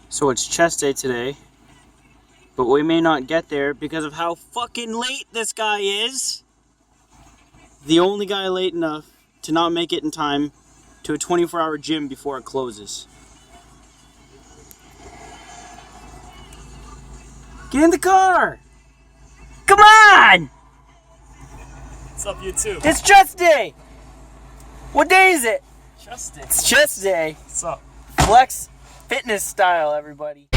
So it's chest day today, but we may not get there because of how fucking late this guy is. The only guy late enough to not make it in time to a 24-hour gym before it closes. Get in the car! Come on! What's up, YouTube? It's chest day! What day is it? Chest day. It's chest day. What's up? Flex fitness style, everybody.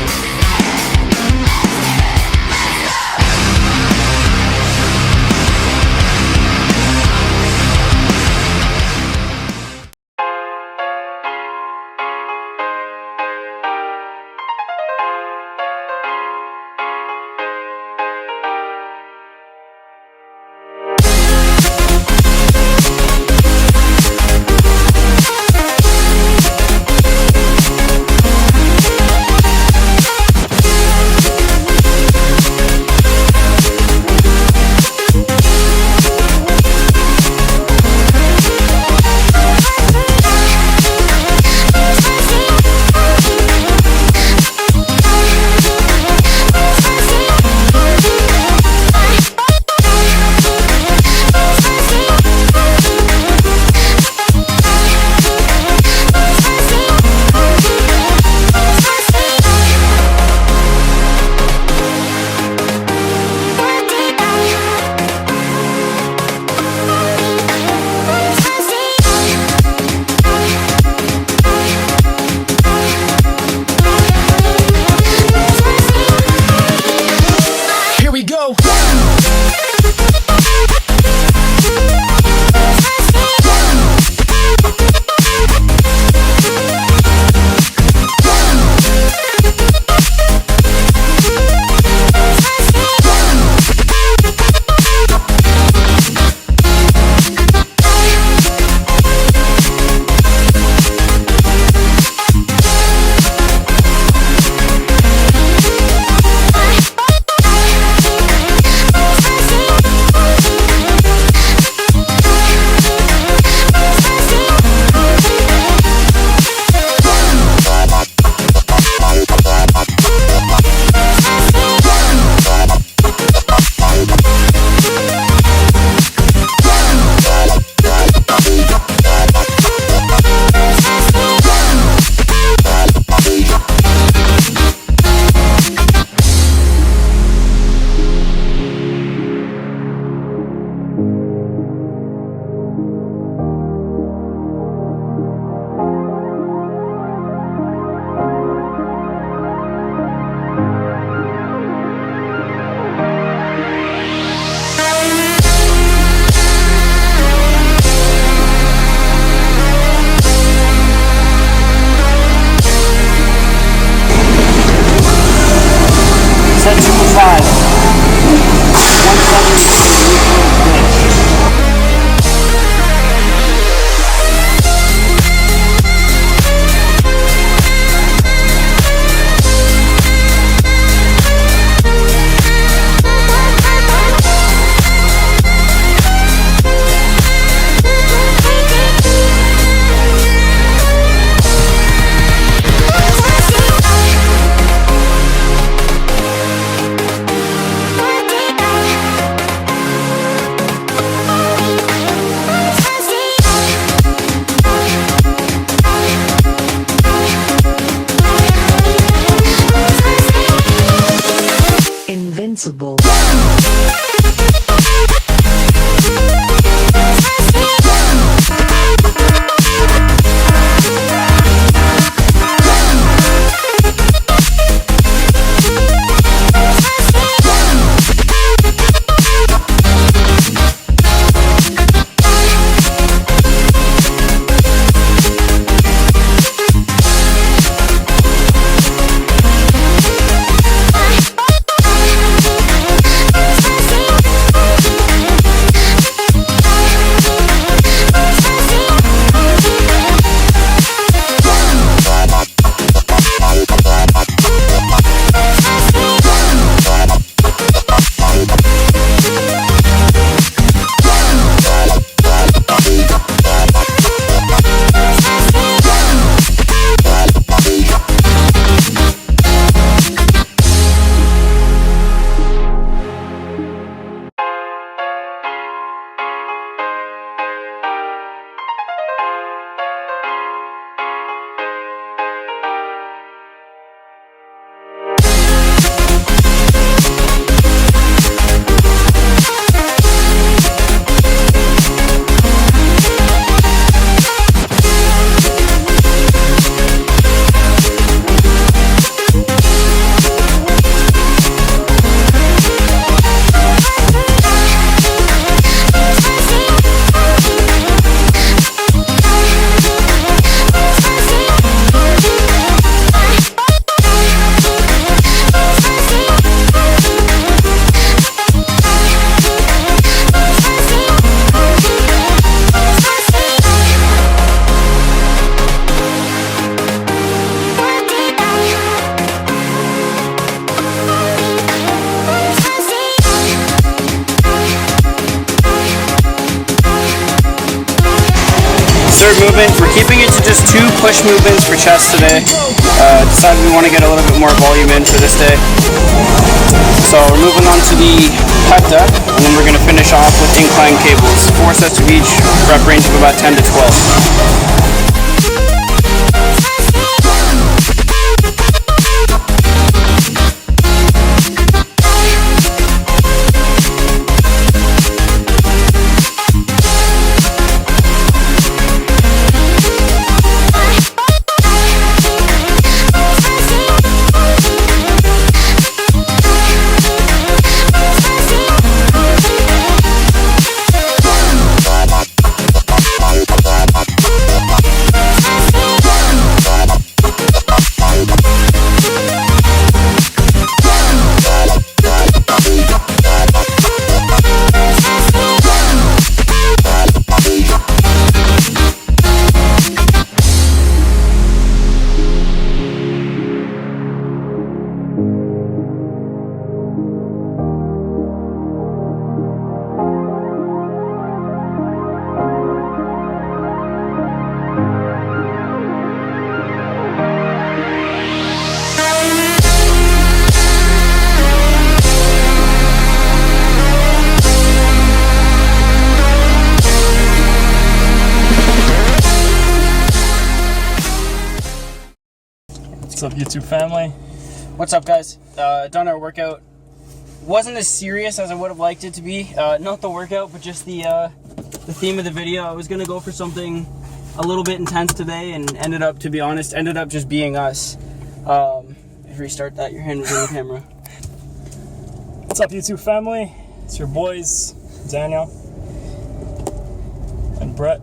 Invincible. movement. We're keeping it to just 2 push movements for chest today. Decided we want to get a little bit more volume in for this day. So we're moving on to the pec deck, and then we're going to finish off with incline cables. 4 sets of each, rep range of about 10 to 12. What's up, YouTube family? What's up, guys? Done our workout. Wasn't as serious as I would have liked it to be. Not the workout, but just the theme of the video. I was gonna go for something a little bit intense today, and ended up, to be honest, just being us. Restart that. Your hand was on the camera. What's up, YouTube family? It's your boys, Daniel and Brett.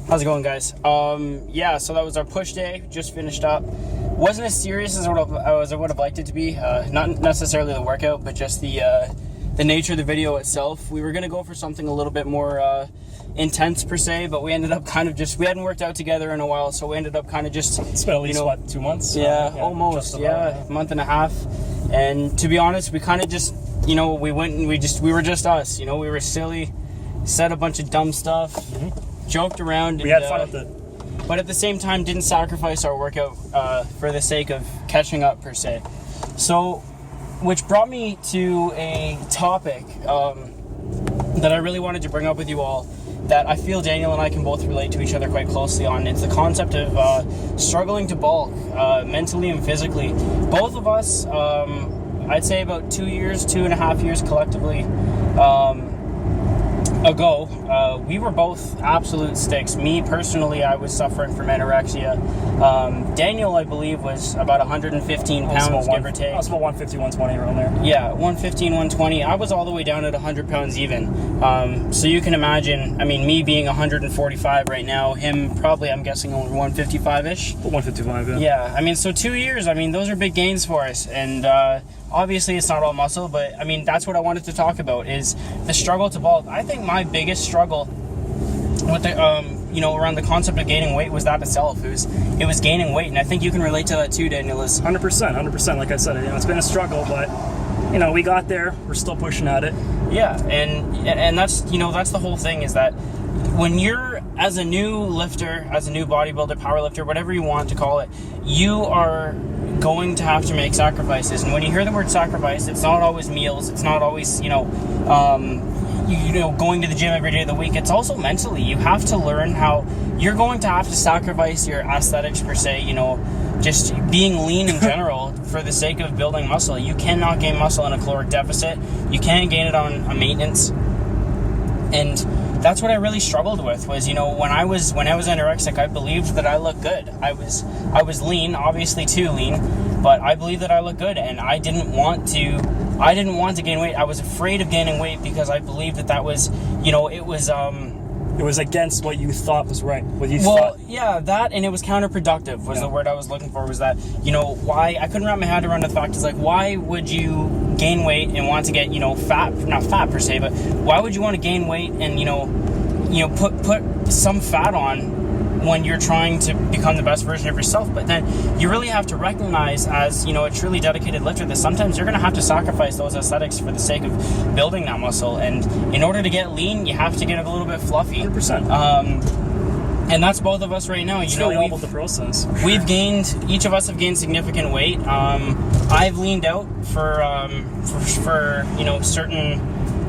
How's it going, guys? Yeah, so that was our push day. Just finished up. Wasn't as serious as I would have liked it to be. Not necessarily the workout, but just the nature of the video itself. We were gonna go for something a little bit more intense per se, but we ended up kind of just, we hadn't worked out together in a while, so we ended up kind of just, It's been at least, what, 2 months? Yeah, almost, yeah, a month and a half. And to be honest, we kind of just, you know, we went and we were just us, you know, we were silly, said a bunch of dumb stuff, joked around. We had fun with it. But at the same time, didn't sacrifice our workout for the sake of catching up per se. So, which brought me to a topic that I really wanted to bring up with you all, that I feel Daniel and I can both relate to each other quite closely on. It's the concept of struggling to bulk, mentally and physically. Both of us, I'd say about 2.5 years collectively ago, we were both absolute sticks. Me personally, I was suffering from anorexia. Daniel, I believe, was about 115 pounds, give or take. I was about 150, 120 around there. Yeah, 115, 120. I was all the way down at 100 pounds even. So you can imagine, I mean, me being 145 right now, him probably, I'm guessing, only 155-ish. 155, yeah. Yeah, I mean, so 2 years, I mean, those are big gains for us. And obviously it's not all muscle, but I mean, that's what I wanted to talk about, is the struggle to bulk. I think my biggest struggle with the, you know, around the concept of gaining weight was that itself. It was gaining weight, and I think you can relate to that too, Daniel. 100%. Like I said, you know, it's been a struggle, but you know, we got there. We're still pushing at it. Yeah, and that's, you know, that's the whole thing, is that when you're, as a new lifter, as a new bodybuilder, powerlifter, whatever you want to call it, you are going to have to make sacrifices. And when you hear the word sacrifice, it's not always meals. It's not always, you know, going to the gym every day of the week. It's also mentally. You have to learn how you're going to have to sacrifice your aesthetics per se, you know, just being lean in general for the sake of building muscle. You cannot gain muscle in a caloric deficit. You can't gain it on a maintenance. And that's what I really struggled with, was, you know, when I was anorexic, I believed that I looked good. I was lean, obviously too lean, but I believed that I looked good, and I didn't want to gain weight. I was afraid of gaining weight because I believed that was, you know, it was against what you thought was right. Yeah, that, and it was counterproductive was the word I was looking for, was that, you know, why I couldn't wrap my head around the fact is, like, why would you gain weight and want to get, you know, not fat per se, but why would you want to gain weight and, you know, put some fat on when you're trying to become the best version of yourself? But then you really have to recognize, as, you know, a truly dedicated lifter, that sometimes you're going to have to sacrifice those aesthetics for the sake of building that muscle. And in order to get lean, you have to get a little bit fluffy. 100%. And that's both of us right now. It's really all about the process. We've gained, each of us have gained significant weight. I've leaned out for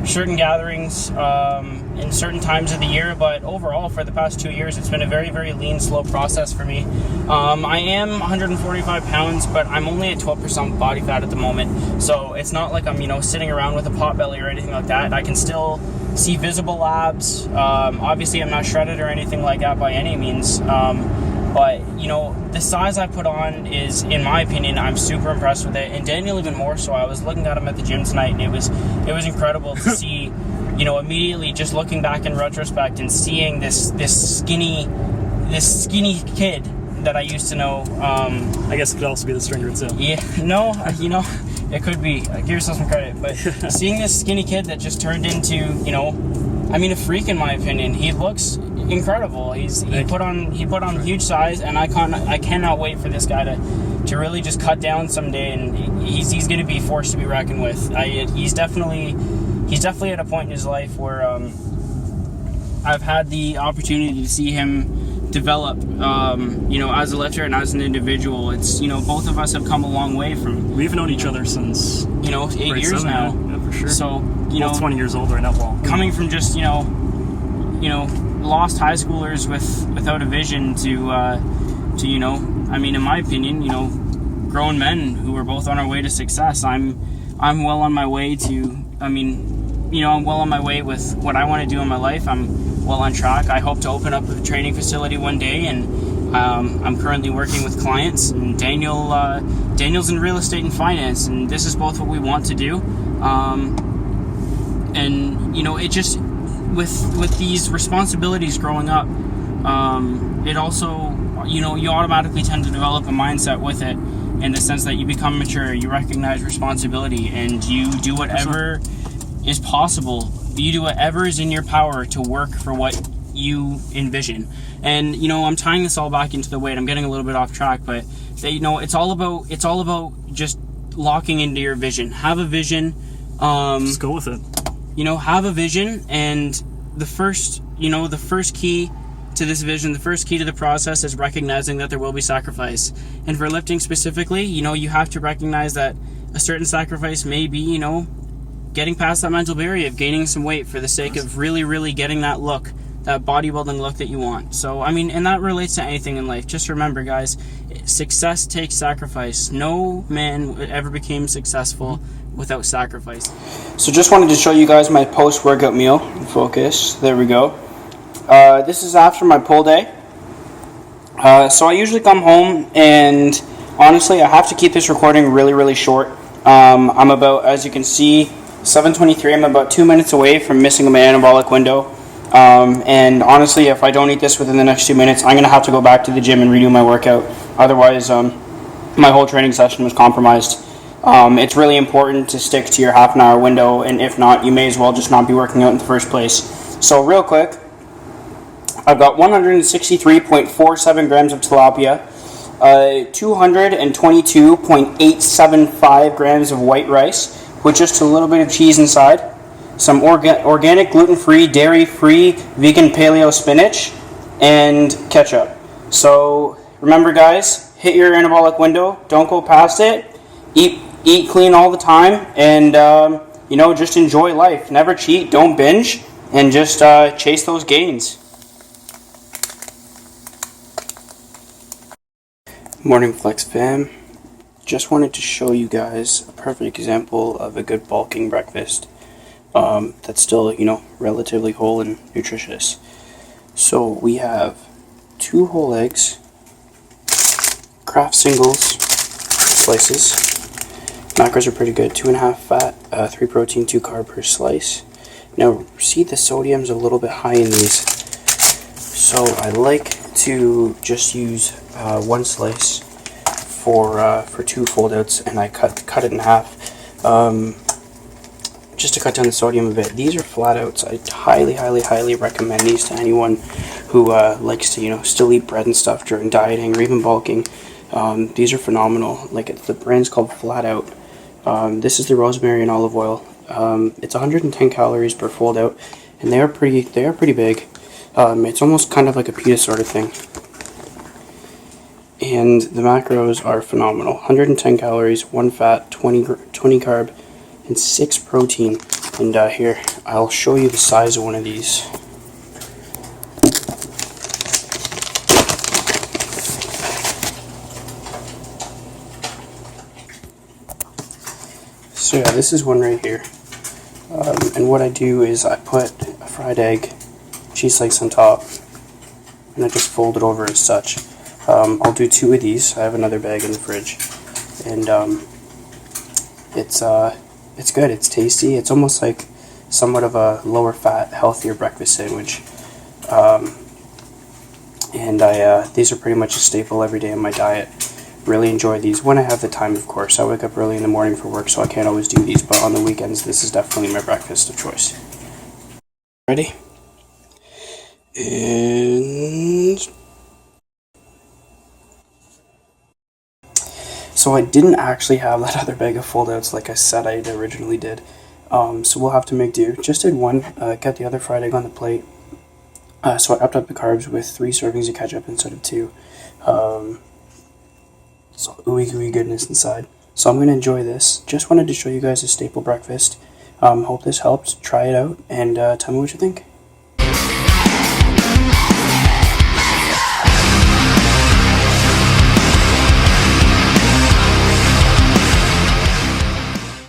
certain gatherings in certain times of the year, but overall for the past 2 years it's been a very, very lean, slow process for me. I am 145 pounds, but I'm only at 12% body fat at the moment, so it's not like I'm sitting around with a pot belly or anything like that. I can still see visible abs. Obviously I'm not shredded or anything like that by any means, but the size I put on is, in my opinion, I'm super impressed with it, and Daniel even more so. I was looking at him at the gym tonight, and it was incredible to see, immediately just looking back in retrospect and seeing this skinny kid that I used to know. I guess it could also be the stringer itself. Yeah, no, it could be. Give yourself some credit, but seeing this skinny kid that just turned into, a freak in my opinion. He looks incredible. He put on huge size, and I cannot wait for this guy to really just cut down someday, and he's going to be forced to be reckoned with. He's definitely at a point in his life where I've had the opportunity to see him develop, as a lifter and as an individual. It's, both of us have come a long way from... We've known each other since... 8 years now. Yeah, for sure. So, Both 20 years old right now, Paul. Coming from just, lost high schoolers without a vision to in my opinion, grown men who are both on our way to success. I'm well on my way to, I'm well on my way with what I want to do in my life. I'm well on track. I hope to open up a training facility one day, and I'm currently working with clients, and Daniel's in real estate and finance, and this is both what we want to do. It just, with these responsibilities growing up, it also, you automatically tend to develop a mindset with it, in the sense that you become mature, you recognize responsibility, and you do whatever is possible. You do whatever is in your power to work for what you envision. And I'm tying this all back into the weight. I'm getting a little bit off track, but it's all about just locking into your vision. Have a vision. Just go with it. Have a vision, and the first key to this vision, the first key to the process is recognizing that there will be sacrifice. And for lifting specifically, you have to recognize that a certain sacrifice may be, getting past that mental barrier of gaining some weight for the sake of really, really getting that look, that bodybuilding look that you want. So, and that relates to anything in life. Just remember, guys, success takes sacrifice. No man ever became successful without sacrifice. So just wanted to show you guys my post-workout meal. Focus. There we go. This is after my pull day. So I usually come home, and honestly, I have to keep this recording really, really short. I'm about, as you can see, 7:23. I'm about 2 minutes away from missing my anabolic window. And honestly, if I don't eat this within the next 2 minutes, I'm going to have to go back to the gym and redo my workout. Otherwise, my whole training session was compromised. It's really important to stick to your half an hour window, and if not, you may as well just not be working out in the first place. So real quick, I've got 163.47 grams of tilapia, 222.875 grams of white rice with just a little bit of cheese inside, some organic, gluten-free, dairy-free, vegan paleo spinach, and ketchup. So remember, guys, hit your anabolic window, don't go past it, eat clean all the time, and just enjoy life. Never cheat, don't binge, and just chase those gains. Morning Flex fam. Just wanted to show you guys a perfect example of a good bulking breakfast that's still, relatively whole and nutritious. So we have 2 whole eggs, Kraft singles slices. Macros are pretty good. 2.5 fat, 3 protein, 2 carb per slice. Now, see, the sodium's a little bit high in these, so I like to just use 1 slice for 2 fold-outs, and I cut it in half, just to cut down the sodium a bit. These are flat-outs. I highly recommend these to anyone who likes to, still eat bread and stuff during dieting or even bulking. These are phenomenal. The brand's called Flat Out. This is the rosemary and olive oil. It's 110 calories per fold out, and they are pretty big. It's almost kind of like a pita sort of thing. And the macros are phenomenal. 110 calories, 1 fat, 20 carb, and 6 protein. And here, I'll show you the size of one of these. So yeah, this is one right here. And what I do is I put a fried egg, cheese slice on top, and I just fold it over as such. I'll do 2 of these. I have another bag in the fridge, and it's good. It's tasty. It's almost like somewhat of a lower fat, healthier breakfast sandwich. These are pretty much a staple every day in my diet. Really enjoy these when I have the time, of course. I wake up early in the morning for work, so I can't always do these, but on the weekends, this is definitely my breakfast of choice. Ready? And so I didn't actually have that other bag of foldouts like I said I originally did. So we'll have to make do. Just did one, got the other fried egg on the plate. So I upped up the carbs with 3 servings of ketchup instead of 2. So ooey gooey goodness inside. So I'm going to enjoy this. Just wanted to show you guys a staple breakfast. Hope this helped. Try it out and tell me what you think.